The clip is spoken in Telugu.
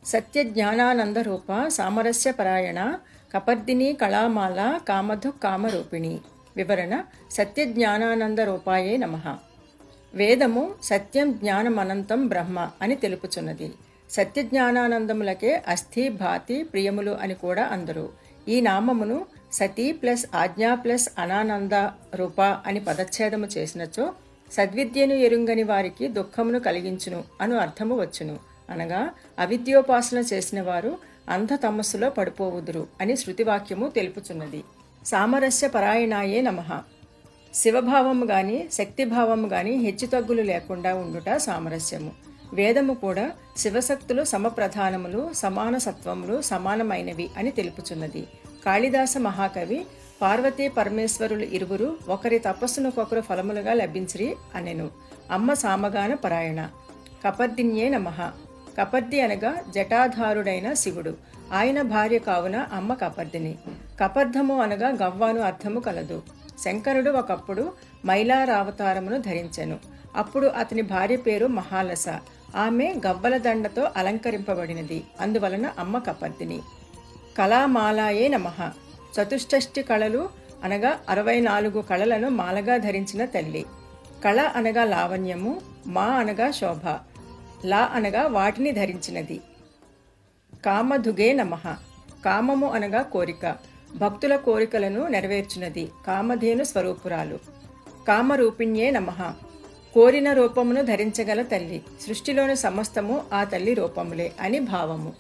సత్యజ్ఞానానందరూప సామరస్యపరాయణ కపర్దిని కళామాల కామధు కామరూపిణి. వివరణ: సత్యజ్ఞానానందరూపాయే నమః. వేదము సత్యం జ్ఞానమనంతం బ్రహ్మ అని తెలుపుచున్నది. సత్యజ్ఞానానందములకే అస్థి భాతి ప్రియములు అని కూడా అందరు. ఈ నామమును సతీ ప్లస్ ఆజ్ఞా ప్లస్ అనానంద రూప అని పదచ్ఛేదము చేసినచో సద్విద్యను ఎరుంగని వారికి దుఃఖమును కలిగించును అను అర్థము వచ్చును. అనగా అవిద్యోపాసన చేసిన వారు అంధ తమస్సులో పడిపోవుదురు అని శృతివాక్యము తెలుపుచున్నది. సామరస్య పరాయణాయే నమః. శివభావము గాని శక్తిభావము గాని హెచ్చుతగ్గులు లేకుండా ఉండుట సామరస్యము. వేదము కూడా శివశక్తులు సమప్రధానములు, సమాన సత్వములు సమానమైనవి అని తెలుపుచున్నది. కాళిదాస మహాకవి పార్వతీ పరమేశ్వరులు ఇరువురు ఒకరి తపస్సునకొకరు ఫలములుగా లభించిరి అనెను. అమ్మ సామగాన పరాయణ. కపర్దిన్యే నమః. కపర్ది అనగా జటాధారుడైన శివుడు. ఆయన భార్య కావున అమ్మ కపర్దిని. కపర్ధము అనగా గవ్వాను అర్థము కలదు. శంకరుడు ఒకప్పుడు మైలారావతారమును ధరించెను. అప్పుడు అతని భార్య పేరు మహాలస. ఆమె గవ్వల దండతో అలంకరింపబడినది. అందువలన అమ్మ కపర్దిని. కళామాలాయే నమః. చతుష్టష్టి కళలు అనగా 64 కళలను మాలగా ధరించిన తల్లి. కళ అనగా లావణ్యము, మా అనగా శోభ, లా అనగా వాటిని ధరించినది. కామధుగే నమః. కామము అనగా కోరిక, భక్తుల కోరికలను నెరవేర్చున్నది. కామధేను స్వరూపురాలు. కామరూపిణ్యే నమః. కోరిన రూపమును ధరించగల తల్లి. సృష్టిలోని సమస్తము ఆ తల్లి రూపములే అని భావము.